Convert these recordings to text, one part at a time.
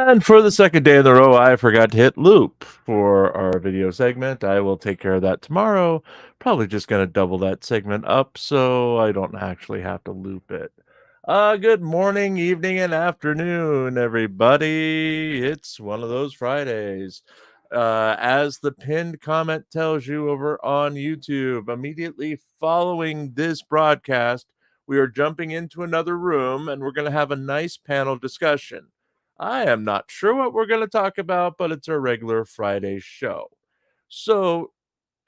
And for the second day in a row, I forgot to hit loop for our video segment. I will take care of that tomorrow. Probably just going to double that segment up so I don't actually have to loop it. Good morning, evening, and afternoon, everybody. It's one of those Fridays. As the pinned comment tells you over on YouTube, immediately following this broadcast, we are jumping into another room and we're going to have a nice panel discussion. I am not sure what we're going to talk about, but it's our regular Friday show. So,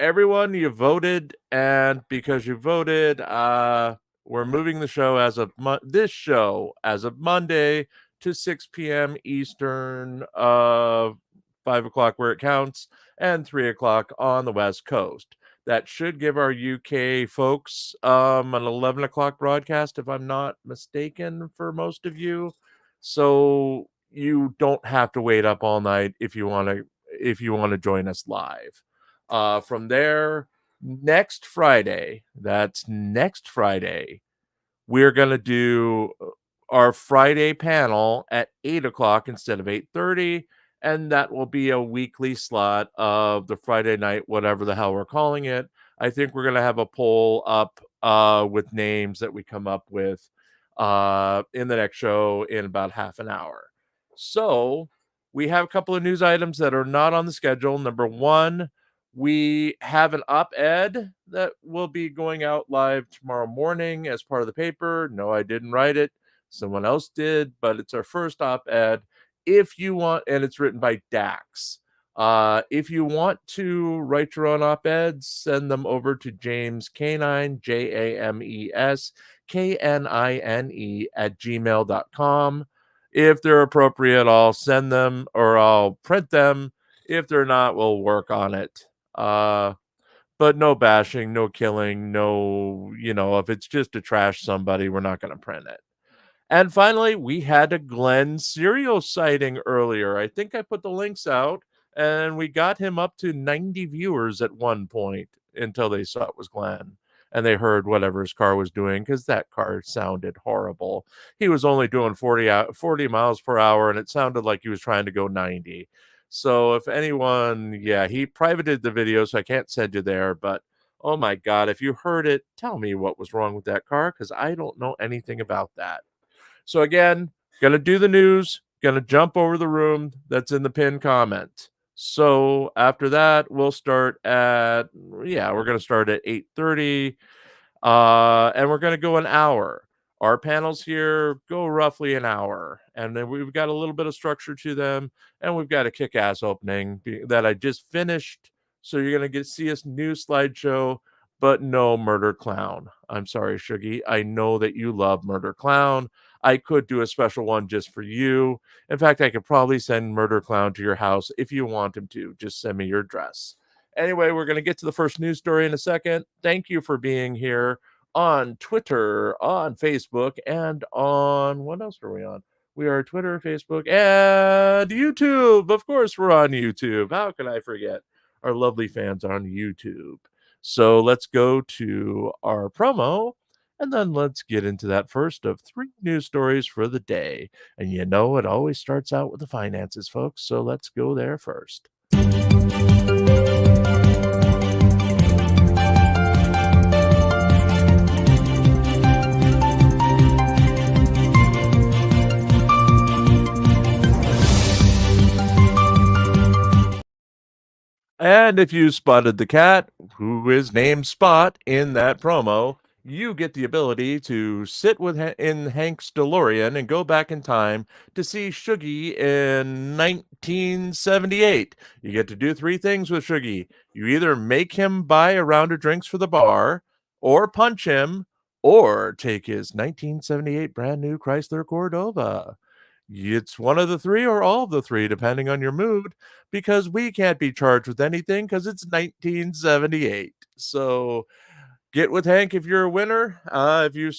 everyone, you voted, and because you voted, we're moving the show as of this show as of Monday to 6 p.m. Eastern, 5 o'clock where it counts, and 3 o'clock on the West Coast. That should give our UK folks an 11 o'clock broadcast, if I'm not mistaken, for most of you. So you don't have to wait up all night if you want to join us live. From there, next Friday, that's next Friday, we're going to do our Friday panel at 8 o'clock instead of 8:30, and that will be a weekly slot of the Friday night, whatever the hell we're calling it. I think we're going to have a poll up with names that we come up with in the next show in about half an hour. So we have a couple of news items that are not on the schedule. Number one, we have an op-ed that will be going out live tomorrow morning as part of the paper. No, I didn't write it. Someone else did, but it's our first op-ed. If you want, and it's written by Dax. If you want to write your own op-eds, send them over to James Canine, James Knine @gmail.com. If they're appropriate, I'll send them or I'll print them. If they're not, we'll work on it. But no bashing, no killing, no, if it's just to trash somebody, we're not going to print it. And finally, we had a Glenn serial sighting earlier. I think I put the links out, and we got him up to 90 viewers at one point until they saw it was Glenn. And they heard whatever his car was doing because that car sounded horrible. He was only doing 40 miles per hour, and it sounded like he was trying to go 90. So if anyone, he privated the video, so I can't send you there. But oh my God, if you heard it, tell me what was wrong with that car because I don't know anything about that. So again, gonna do the news, gonna jump over the room that's in the pinned comment. So after that, we'll start at we're gonna start at 8:30, and we're gonna go an hour. Our panels here go roughly an hour, and then we've got a little bit of structure to them, and we've got a kick-ass opening that I just finished. So you're gonna see a new slideshow, but no Murder Clown. I'm sorry, Shuggy. I know that you love Murder Clown. I could do a special one just for you. In fact, I could probably send Murder Clown to your house if you want him to. Just send me your address. Anyway, we're going to get to the first news story in a second. Thank you for being here on Twitter, on Facebook, and on what else are we on? We are Twitter, Facebook, and YouTube. Of course, we're on YouTube. How can I forget our lovely fans on YouTube? So let's go to our promo, and then let's get into that first of 3 news stories for the day. And it always starts out with the finances, folks. So let's go there first. And if you spotted the cat, who is named Spot in that promo, you get the ability to sit in Hank's DeLorean and go back in time to see Shuggy in 1978. You get to do 3 things with Shuggy. You either make him buy a round of drinks for the bar, or punch him, or take his 1978 brand new Chrysler Cordova. It's one of the 3 or all of the 3, depending on your mood, because we can't be charged with anything because it's 1978. So get with Hank if you're a winner. If you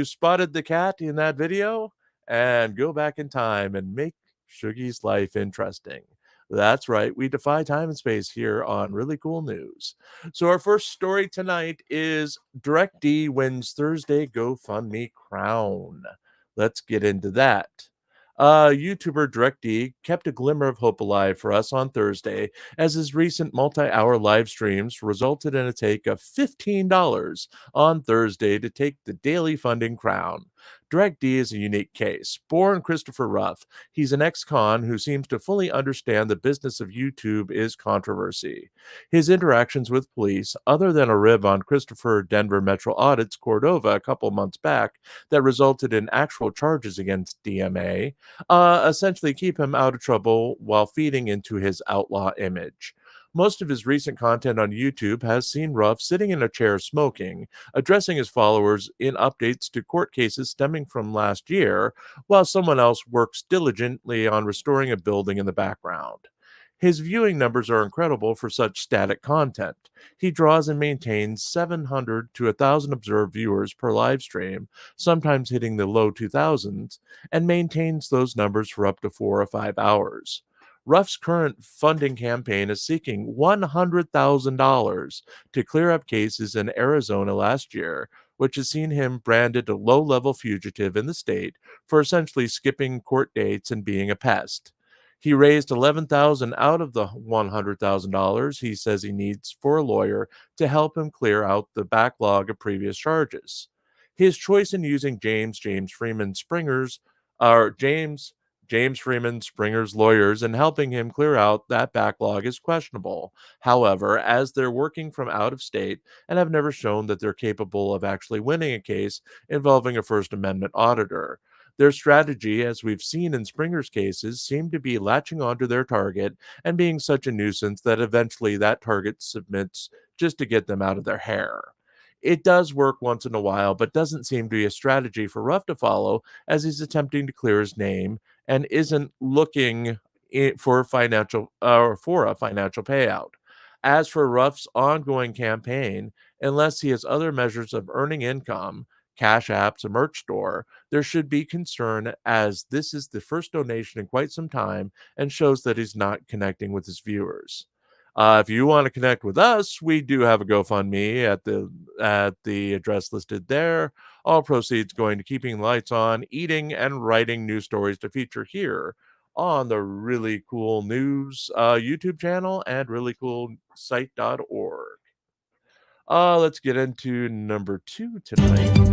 spotted the cat in that video, and go back in time and make Shuggy's life interesting. That's right. We defy time and space here on Really Cool News. So our first story tonight is DirectD wins Thursday GoFundMe crown. Let's get into that. YouTuber DirectD kept a glimmer of hope alive for us on Thursday as his recent multi hour live streams resulted in a take of $15 on Thursday to take the daily funding crown. DirectD is a unique case. Born Christopher Ruff, he's an ex con who seems to fully understand the business of YouTube is controversy. His interactions with police, other than a rib on Christopher Denver Metro Audit's Cordova a couple months back that resulted in actual charges against DMA, essentially keep him out of trouble while feeding into his outlaw image. Most of his recent content on YouTube has seen Ruff sitting in a chair smoking, addressing his followers in updates to court cases stemming from last year, while someone else works diligently on restoring a building in the background. His viewing numbers are incredible for such static content. He draws and maintains 700 to 1,000 observed viewers per live stream, sometimes hitting the low 2000s, and maintains those numbers for up to 4 or 5 hours. Ruff's current funding campaign is seeking $100,000 to clear up cases in Arizona last year, which has seen him branded a low level fugitive in the state for essentially skipping court dates and being a pest. He raised 11,000 out of the $100,000 he says he needs for a lawyer to help him clear out the backlog of previous charges. His choice in using James Freeman Springer's lawyers and helping him clear out that backlog is questionable. However, as they're working from out of state and have never shown that they're capable of actually winning a case involving a First Amendment auditor. Their strategy, as we've seen in Springer's cases, seemed to be latching onto their target and being such a nuisance that eventually that target submits just to get them out of their hair. It does work once in a while, but doesn't seem to be a strategy for Ruff to follow as he's attempting to clear his name and isn't looking for a financial payout. As for Ruff's ongoing campaign, unless he has other measures of earning income, cash apps, a merch store, there should be concern as this is the first donation in quite some time and shows that he's not connecting with his viewers. If you want to connect with us, we do have a GoFundMe at the address listed there. All proceeds going to keeping lights on, eating, and writing news stories to feature here on the Really Cool News YouTube channel and reallycoolsite.org. Let's get into number two tonight.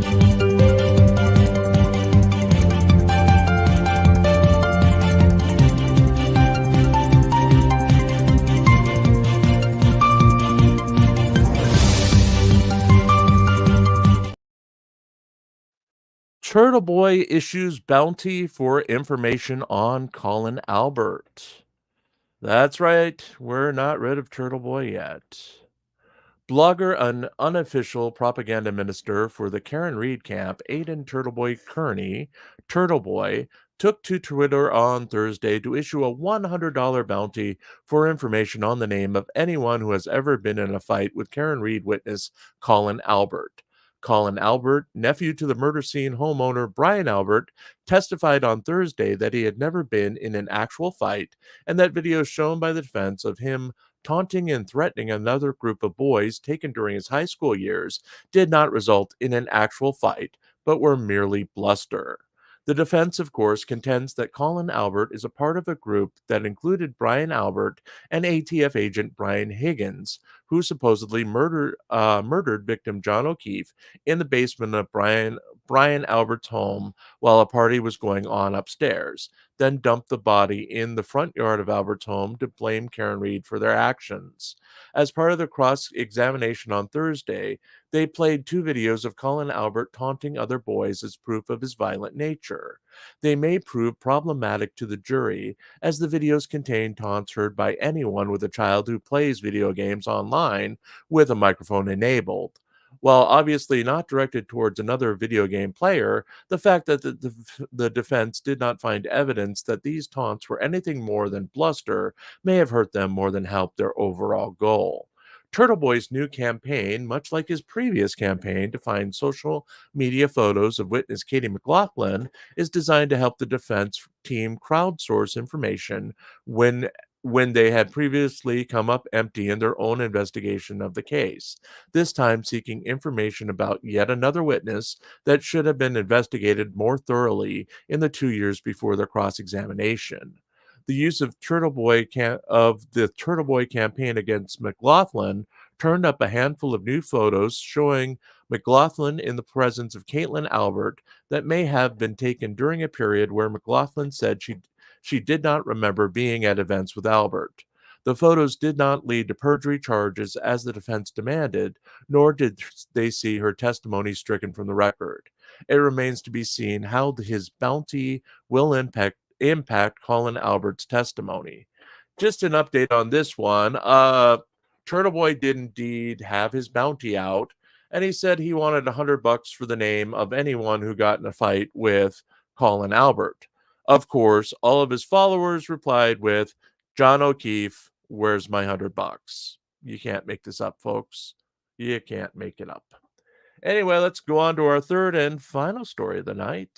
Turtle Boy issues bounty for information on Colin Albert. That's right, we're not rid of Turtle Boy yet. Blogger, an unofficial propaganda minister for the Karen Reed camp, Aiden Turtleboy Kearney, Turtleboy, took to Twitter on Thursday to issue a $100 bounty for information on the name of anyone who has ever been in a fight with Karen Reed witness Colin Albert. Colin Albert, nephew to the murder scene homeowner Brian Albert, testified on Thursday that he had never been in an actual fight and that videos shown by the defense of him taunting and threatening another group of boys taken during his high school years did not result in an actual fight, but were merely bluster. The defense, of course, contends that Colin Albert is a part of a group that included Brian Albert and ATF agent Brian Higgins, who supposedly murdered victim John O'Keefe in the basement of Brian Albert's home while a party was going on upstairs, then dumped the body in the front yard of Albert's home to blame Karen Reed for their actions. As part of the cross examination on Thursday, they played two videos of Colin Albert taunting other boys as proof of his violent nature. They may prove problematic to the jury, as the videos contain taunts heard by anyone with a child who plays video games online with a microphone enabled. While obviously not directed towards another video game player, the fact that the defense did not find evidence that these taunts were anything more than bluster may have hurt them more than helped their overall goal. Turtle Boy's new campaign, much like his previous campaign to find social media photos of witness Katie McLaughlin, is designed to help the defense team crowdsource information when when they had previously come up empty in their own investigation of the case, this time seeking information about yet another witness that should have been investigated more thoroughly in the 2 years before their cross examination. The use of the Turtle Boy campaign against McLaughlin turned up a handful of new photos showing McLaughlin in the presence of Caitlin Albert that may have been taken during a period where McLaughlin said she did not remember being at events with Albert. The photos did not lead to perjury charges as the defense demanded, nor did they see her testimony stricken from the record. It remains to be seen how his bounty will impact Colin Albert's testimony. Just an update on this one. Turtle Boy did indeed have his bounty out, and he said he wanted $100 for the name of anyone who got in a fight with Colin Albert. Of course, all of his followers replied with, John O'Keefe, where's my $100? You can't make this up, folks. You can't make it up. Anyway, let's go on to our third and final story of the night.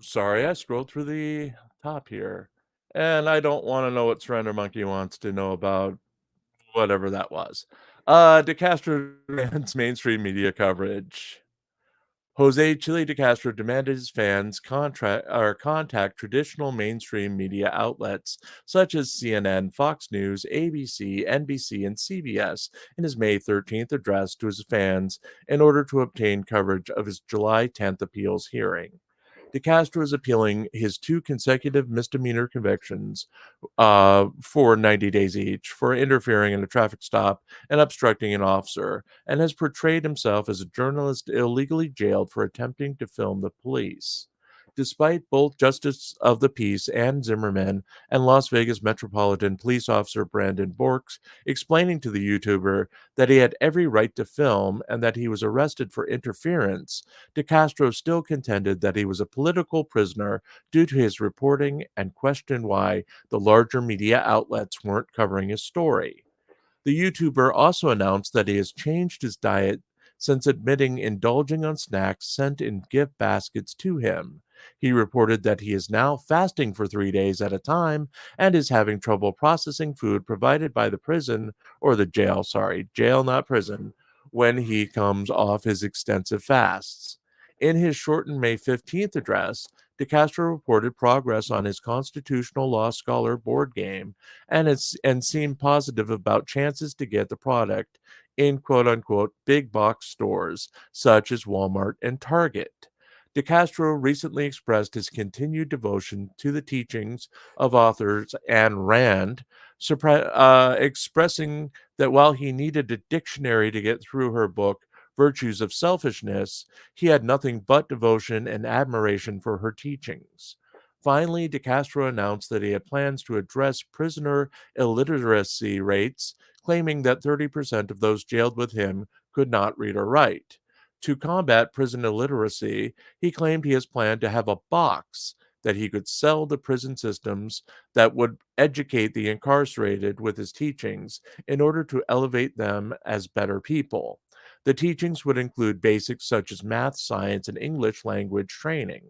Sorry, I scrolled through the top here, and I don't want to know what Surrender Monkey wants to know about whatever that was. DeCastro demands mainstream media coverage. Jose Chile de Castro demanded his fans contact traditional mainstream media outlets such as CNN, Fox News, ABC, NBC, and CBS in his May 13th address to his fans in order to obtain coverage of his July 10th appeals hearing. De Castro is appealing his two consecutive misdemeanor convictions for 90 days each for interfering in a traffic stop and obstructing an officer, and has portrayed himself as a journalist illegally jailed for attempting to film the police. Despite both Justice of the Peace Ann Zimmerman and Las Vegas Metropolitan Police Officer Brandon Borks explaining to the YouTuber that he had every right to film and that he was arrested for interference, De Castro still contended that he was a political prisoner due to his reporting and questioned why the larger media outlets weren't covering his story. The YouTuber also announced that he has changed his diet since admitting indulging on snacks sent in gift baskets to him. He reported that he is now fasting for 3 days at a time and is having trouble processing food provided by the prison or the jail, sorry, jail, not prison, when he comes off his extensive fasts. In his shortened May 15th address, DeCastro reported progress on his constitutional law scholar board game and seemed positive about chances to get the product in quote unquote big box stores such as Walmart and Target. DeCastro recently expressed his continued devotion to the teachings of authors Ayn Rand, expressing that while he needed a dictionary to get through her book, Virtues of Selfishness, he had nothing but devotion and admiration for her teachings. Finally, De Castro announced that he had plans to address prisoner illiteracy rates, claiming that 30% of those jailed with him could not read or write. To combat prison illiteracy, he claimed he has planned to have a box that he could sell to prison systems that would educate the incarcerated with his teachings in order to elevate them as better people. The teachings would include basics such as math, science, and English language training.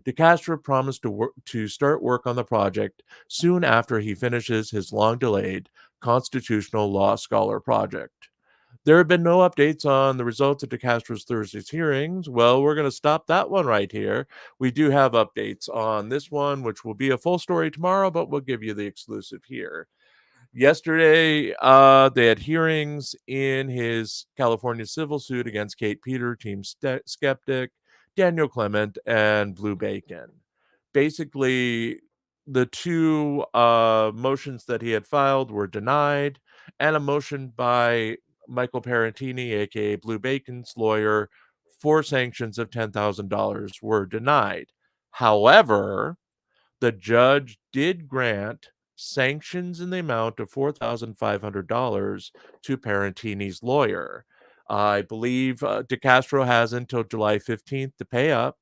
De Castro promised to start work on the project soon after he finishes his long delayed constitutional law scholar project. There have been no updates on the results of De Castro's Thursday's hearings. Well, we're going to stop that one right here. We do have updates on this one, which will be a full story tomorrow, but we'll give you the exclusive here. Yesterday, they had hearings in his California civil suit against Kate Peter, Team Skeptic, Daniel Clement, and Blue Bacon. Basically, the two motions that he had filed were denied, and a motion by Michael Parentini, aka Blue Bacon's lawyer, for sanctions of $10,000 were denied. However, the judge did grant sanctions in the amount of $4,500 to Parentini's lawyer. I believe De Castro has until July 15th to pay up.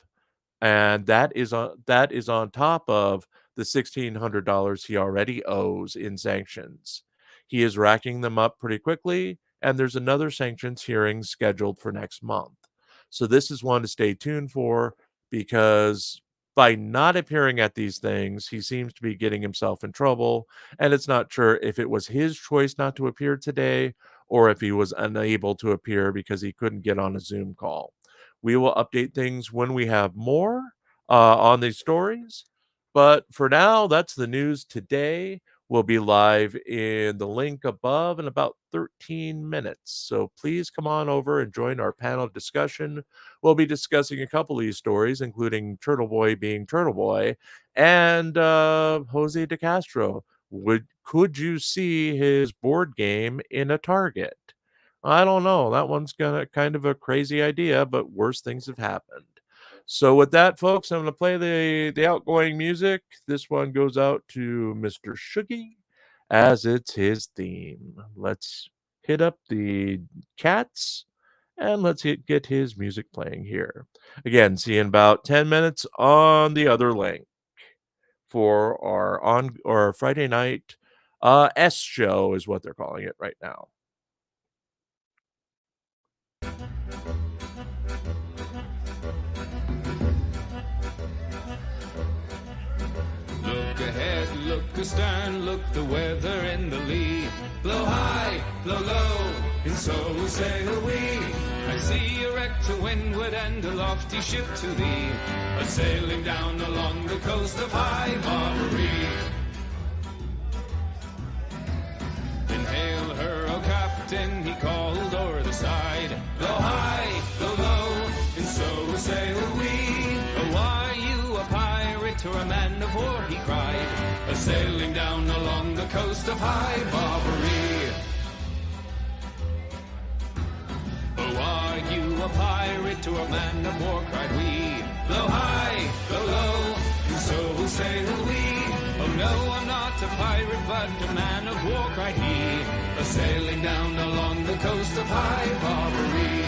and that is on top of the $1,600 he already owes in sanctions. He is racking them up pretty quickly, and there's another sanctions hearing scheduled for next month. So this is one to stay tuned for, because by not appearing at these things, he seems to be getting himself in trouble, and it's not sure if it was his choice not to appear today or if he was unable to appear because he couldn't get on a Zoom call. We will update things when we have more on these stories. But for now, that's the news today. We'll be live in the link above in about 13 minutes. So please come on over and join our panel discussion. We'll be discussing a couple of these stories, including Turtle Boy being Turtle Boy and Jose de Castro. Could you see his board game in a Target? I don't know. That one's gonna kind of a crazy idea, but worse things have happened. So with that, folks, I'm gonna play the outgoing music. This one goes out to Mr. Shuggy, as it's his theme. Let's hit up the chats and let's get his music playing here. Again, see you in about 10 minutes on the other link for our Friday night S show is what they're calling it right now. Look ahead, look astern, look the weather in the lee. Blow high, blow low, and so sail we. I see a wreck to windward and a lofty ship to thee, a sailing down along the coast of High Barbary. Then hail her, O captain, he called o'er the side. Blow high, blow low, and so sail we. Oh, are you a pirate or a man of war, he cried, a sailing down along the coast of High Barbary. Oh, are you a pirate or a man of war, cried we. Blow high, blow low, and so sail we. Oh no, I'm not a pirate, but a man of war, cried he, a sailing down along the coast of High Barbary.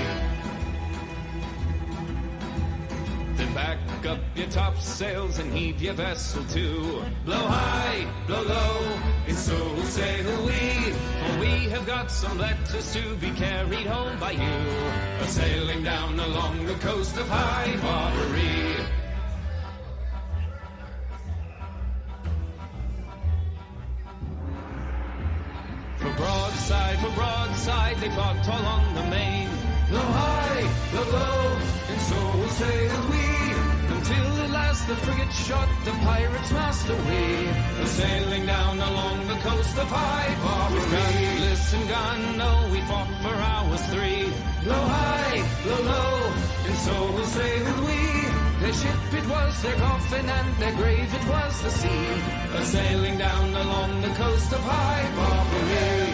Then back up your topsails and heave your vessel to. Blow high, blow low, and so sail we. For we have got some letters to be carried home by you, a sailing down along the coast of High Barbary. For broadside, they fought all on the main. Blow high, blow low, and so sail we, until at last the frigate shot the pirates' master we, a sailing down along the coast of High Barbary. With cutlass and gun, no, we fought for hours 3. Blow high, blow low, and so sailed we. Their ship it was, their coffin, and their grave it was the sea, a sailing down along the coast of High Barbary.